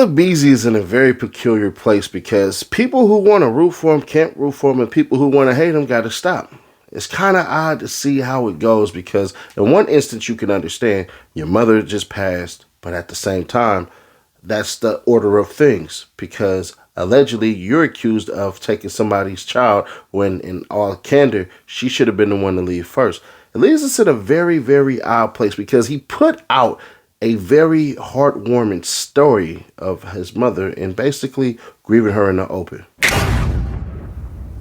Yella Beezy is in a very peculiar place because people who want to root for him can't root for him, and people who want to hate him got to stop. It's kind of odd to see how it goes because in one instance you can understand your mother just passed, but at the same time, that's the order of things because allegedly you're accused of taking somebody's child when in all candor, she should have been the one to leave first. It leaves us in a very, very odd place because he put out a very heartwarming story of his mother and basically grieving her in the open.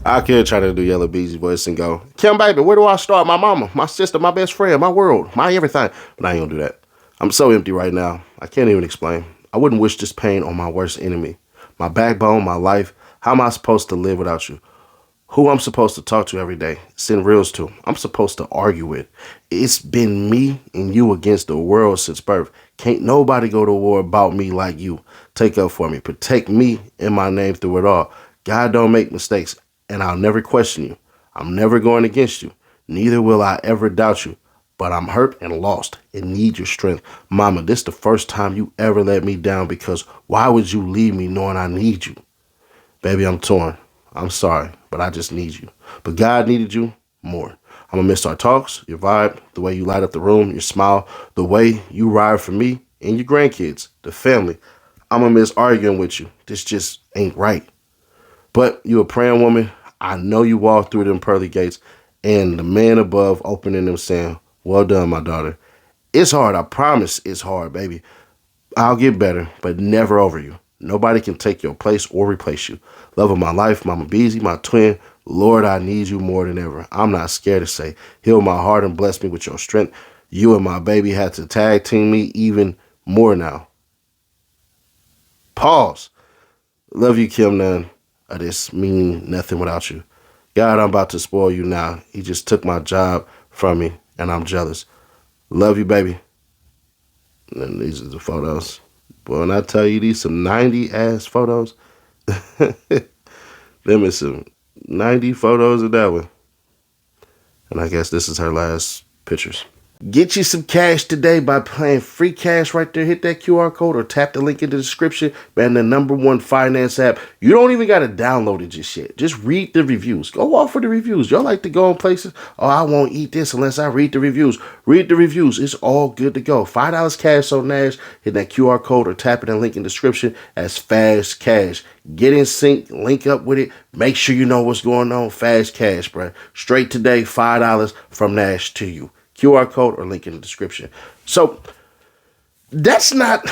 I could try to do Yella Beezy voice and go, Kim, baby, where do I start? My mama, my sister, my best friend, my world, my everything. But I ain't gonna do that. I'm so empty right now. I can't even explain. I wouldn't wish this pain on my worst enemy. My backbone, my life. How am I supposed to live without you? Who I'm supposed to talk to every day, send reels to. I'm supposed to argue with. It's been me and you against the world since birth. Can't nobody go to war about me like you. Take up for me. Protect me and my name through it all. God don't make mistakes, and I'll never question you. I'm never going against you. Neither will I ever doubt you. But I'm hurt and lost and need your strength. Mama, this the first time you ever let me down because why would you leave me knowing I need you? Baby, I'm torn. I'm sorry, but I just need you. But God needed you more. I'm going to miss our talks, your vibe, the way you light up the room, your smile, the way you ride for me and your grandkids, the family. I'm going to miss arguing with you. This just ain't right. But you a praying woman. I know you walked through them pearly gates and the man above opening them saying, well done, my daughter. It's hard. I promise it's hard, baby. I'll get better, but never over you. Nobody can take your place or replace you. Love of my life, Mama Beezy, my twin. Lord, I need you more than ever. I'm not scared to say, heal my heart and bless me with your strength. You and my baby had to tag team me even more now. Pause. Love you, Kim Nunn. I just mean nothing without you. God, I'm about to spoil you now. He just took my job from me, and I'm jealous. Love you, baby. And these are the photos. Boy, when I tell you these some 90-ass photos, them is some 90 photos of that one. And I guess this is her last pictures. Get you some cash today by playing free cash right there. Hit that QR code or tap the link in the description. Man, the #1 finance app. You don't even got to download it just yet. Just read the reviews. Go off for the reviews. Y'all like to go in places. Oh, I won't eat this unless I read the reviews. Read the reviews. It's all good to go. $5 cash on Nash. Hit that QR code or tap it in the link in the description as fast cash. Get in sync. Link up with it. Make sure you know what's going on. Fast cash, bro. Straight today, $5 from Nash to you. QR code or link in the description. So that's not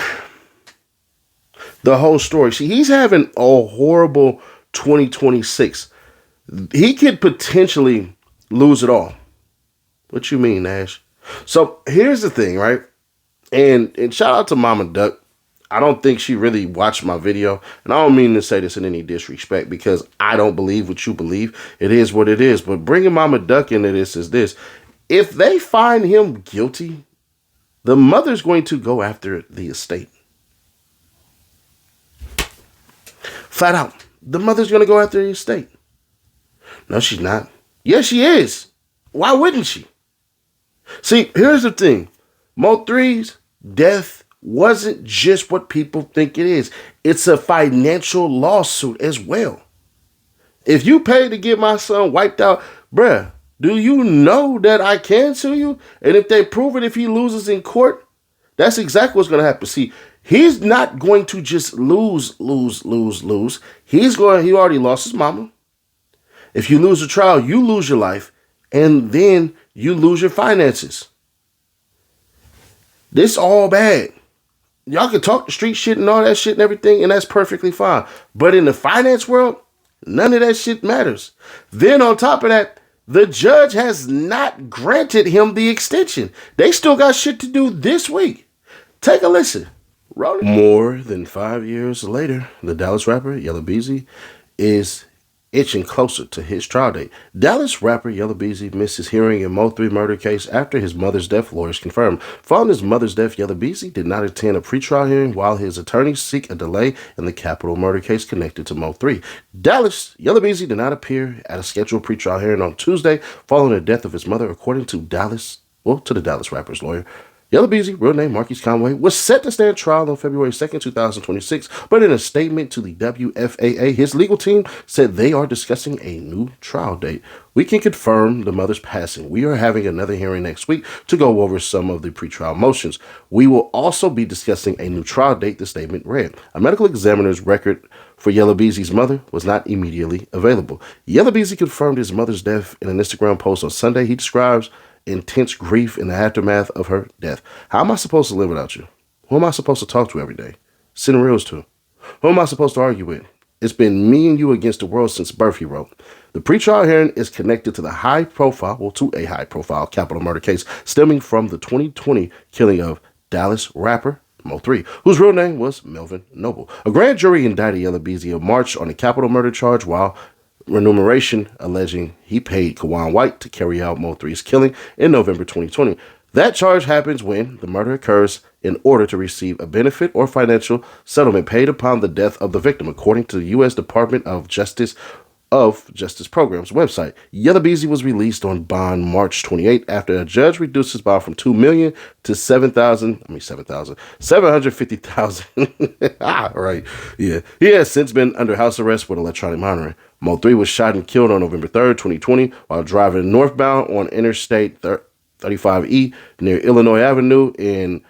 the whole story. See, he's having a horrible 2026. He could potentially lose it all. What you mean, Nash? So here's the thing, right? And shout out to Mama Duck. I don't think she really watched my video. And I don't mean to say this in any disrespect because I don't believe what you believe. It is what it is. But bringing Mama Duck into this is this. If they find him guilty, the mother's going to go after the estate. Flat out. The mother's going to go after the estate. No, she's not. Yes, she is. Why wouldn't she? See, here's the thing. Mo3's death wasn't just what people think it is. It's a financial lawsuit as well. If you pay to get my son wiped out, bruh, do you know that I can sue you? And if they prove it, if he loses in court, that's exactly what's going to happen. See, he's not going to just lose. He already lost his mama. If you lose a trial, you lose your life, and then you lose your finances. This all bad. Y'all can talk the street shit and all that shit and everything, and that's perfectly fine. But in the finance world, none of that shit matters. Then on top of that, the judge has not granted him the extension. They still got shit to do this week. Take a listen. More than 5 years later, the Dallas rapper Yella Beezy is itching closer to his trial date. Dallas rapper Yella Beezy missed his hearing in Mo3 murder case after his mother's death, lawyers confirmed. Following his mother's death, Yella Beezy did not attend a pretrial hearing while his attorneys seek a delay in the capital murder case connected to Mo3. Dallas Yella Beezy did not appear at a scheduled pretrial hearing on Tuesday following the death of his mother, according to the Dallas rapper's lawyer. Yella Beezy, real name Marquise Conway, was set to stand trial on February 2nd, 2026, but in a statement to the WFAA, his legal team said they are discussing a new trial date. We can confirm the mother's passing. We are having another hearing next week to go over some of the pretrial motions. We will also be discussing a new trial date, the statement read. A medical examiner's record for Yella Beezy's mother was not immediately available. Yella Beezy confirmed his mother's death in an Instagram post on Sunday. He describes intense grief in the aftermath of her death. How am I supposed to live without you? Who am I supposed to talk to every day? Send reels to? Who am I supposed to argue with? It's been me and you against the world since birth, he wrote. The pretrial hearing is connected to a high-profile capital murder case stemming from the 2020 killing of Dallas rapper Mo3, whose real name was Melvin Noble. A grand jury indicted Yella Beezy in March on a capital murder charge while remuneration alleging he paid Kawan White to carry out Mo3's killing in November 2020. That charge happens when the murder occurs in order to receive a benefit or financial settlement paid upon the death of the victim, according to the U.S. Department of Justice Program's website. Yella Beezy was released on bond March 28 after a judge reduced his bond from $2 million to $750,000. Right. Yeah. He has since been under house arrest with electronic monitoring. Mo3 was shot and killed on November 3rd, 2020, while driving northbound on Interstate 35E near Illinois Avenue in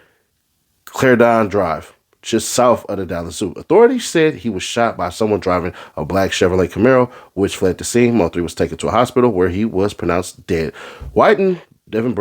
Clarendon Drive, just south of the Dallas Zoo. Authorities said he was shot by someone driving a black Chevrolet Camaro, which fled the scene. Mo3 was taken to a hospital where he was pronounced dead. White and Devin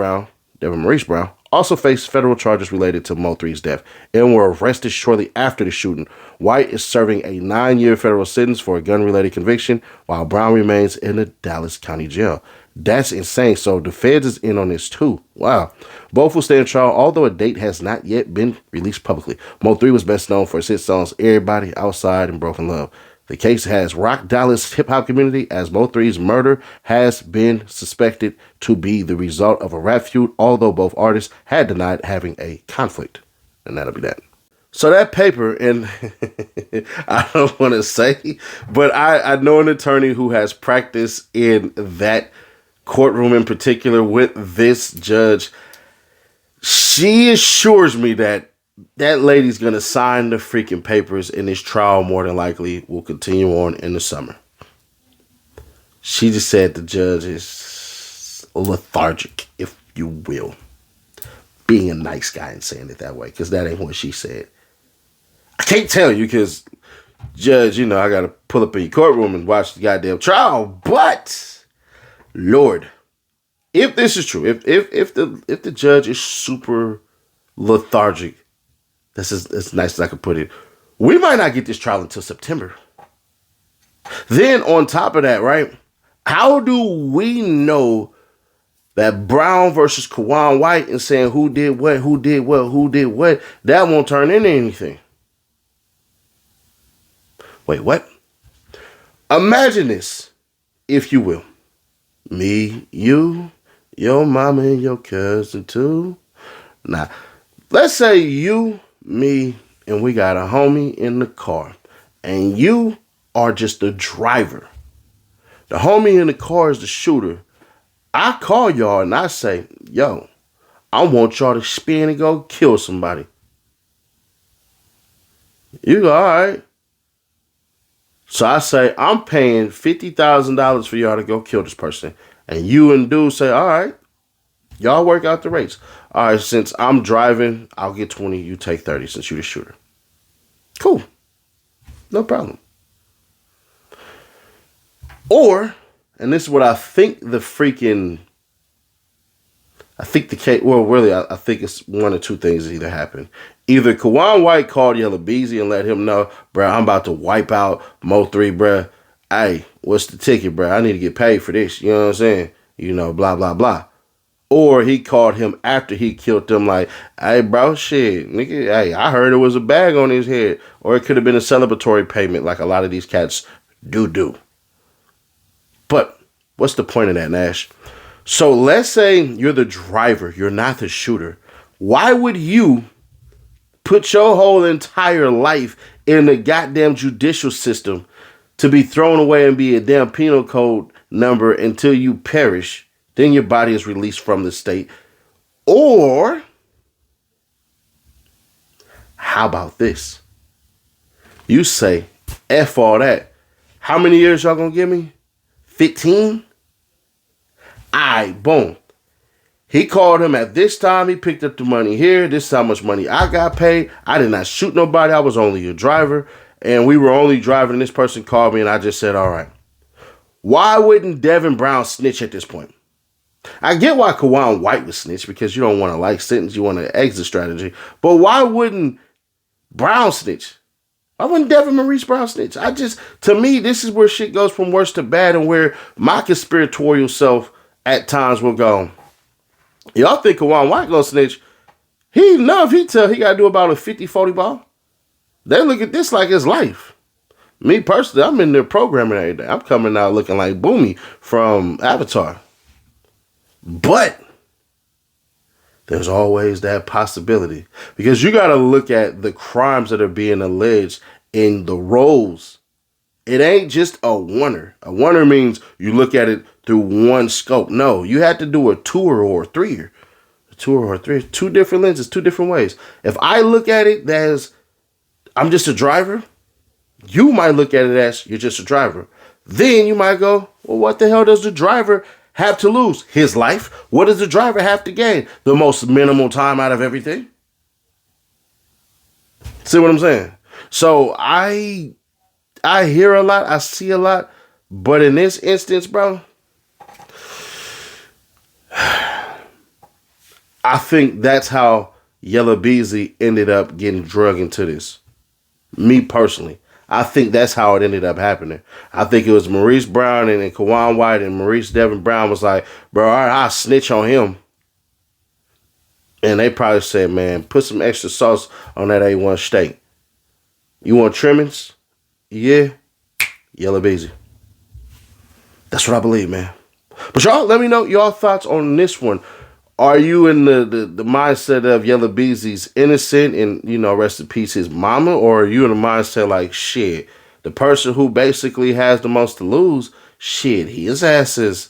Maurice Brown, also faced federal charges related to Mo3's death and were arrested shortly after the shooting. White is serving a 9-year federal sentence for a gun-related conviction, while Brown remains in the Dallas County Jail. That's insane. So the feds is in on this too. Wow. Both will stand trial, although a date has not yet been released publicly. Mo3 was best known for his hit songs Everybody, Outside, and Broken Love. The case has rocked Dallas hip-hop community as Mo3's murder has been suspected to be the result of a rap feud, although both artists had denied having a conflict. And that'll be that. So that paper, and I don't want to say, but I know an attorney who has practiced in that courtroom in particular with this judge. She assures me that that lady's going to sign the freaking papers, and this trial more than likely will continue on in the summer. She just said the judge is lethargic, if you will. Being a nice guy and saying it that way, because that ain't what she said. I can't tell you because, judge, I got to pull up in your courtroom and watch the goddamn trial. But, Lord, if this is true, if the judge is super lethargic, that's as nice as I could put it, we might not get this trial until September. Then on top of that, right, how do we know that Brown versus Kawan White and saying who did what, that won't turn into anything? Wait, what? Imagine this, if you will. Me, you, your mama, and your cousin too. Now, let's say you, me, and we got a homie in the car, and you are just the driver. The homie in the car is the shooter. I call y'all and I say, yo, I want y'all to spin and go kill somebody. You go, all right. So I say, I'm paying $50,000 for y'all to go kill this person. And you and dude say, all right, y'all work out the rates. All right, since I'm driving, I'll get 20, you take 30 since you're the shooter. Cool. No problem. Or, and this is what I think the case, well, really, I think it's one of two things that either happen. Either Kawan White called Yella Beezy and let him know, bro, I'm about to wipe out Mo3, bro. Hey, what's the ticket, bro? I need to get paid for this. You know what I'm saying? Blah, blah, blah. Or he called him after he killed them like, hey, bro, shit, nigga, hey, I heard it was a bag on his head. Or it could have been a celebratory payment like a lot of these cats do. But what's the point of that, Nash? So let's say you're the driver, you're not the shooter. Why would you put your whole entire life in the goddamn judicial system to be thrown away and be a damn penal code number until you perish? Then your body is released from the state. Or How about this? You say, F all that. How many years y'all gonna give me? 15? Alright, boom. He called him at this time. He picked up the money here. This is how much money I got paid. I did not shoot nobody. I was only a driver. And we were only driving. And this person called me and I just said, all right. Why wouldn't Devin Brown snitch at this point? I get why Kawan White would snitch because you don't want to like sentence. You want an exit strategy. But why wouldn't Brown snitch? Why wouldn't Devin Maurice Brown snitch? To me, this is where shit goes from worse to bad and where my conspiratorial self at times will go, y'all think Kawan White gonna snitch? He enough. He gotta do about a 50-40 ball. They look at this like it's life. Me personally, I'm in there programming every day. I'm coming out looking like Boomy from Avatar. But there's always that possibility. Because you gotta look at the crimes that are being alleged in the roles. It ain't just a oneer. A oneer means you look at it through one scope. No, you had to do a two-er or a three-er. A two-er or a three-er. Two different lenses, two different ways. If I look at it as I'm just a driver, you might look at it as you're just a driver. Then you might go, well, what the hell does the driver have to lose? His life? What does the driver have to gain? The most minimal time out of everything? See what I'm saying? So I hear a lot, I see a lot, but in this instance, bro, I think that's how Yella Beezy ended up getting drugged into this. Me personally. I think that's how it ended up happening. I think it was Maurice Brown and Kawan White and Maurice Devin Brown was like, bro, all right, I'll snitch on him. And they probably said, man, put some extra sauce on that A1 steak. You want trimmings? Yeah. Yella Beezy. That's what I believe, man. But y'all, let me know your thoughts on this one. Are you in the mindset of Yella Beezy's innocent and, you know, rest in peace his mama? Or are you in the mindset like, shit, the person who basically has the most to lose, shit, his ass is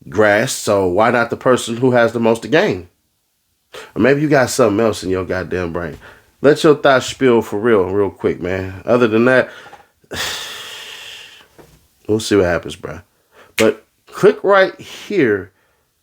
grass, so why not the person who has the most to gain? Or maybe you got something else in your goddamn brain. Let your thoughts spill for real quick, man. Other than that, we'll see what happens, bro. But click right here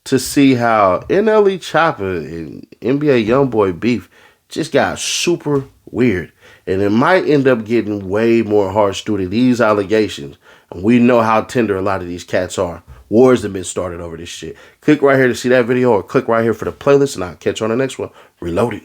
to see how NLE Chopper and NBA Youngboy beef just got super weird. And it might end up getting way more harsh due to these allegations. And we know how tender a lot of these cats are. Wars have been started over this shit. Click right here to see that video or click right here for the playlist and I'll catch you on the next one. Reloaded.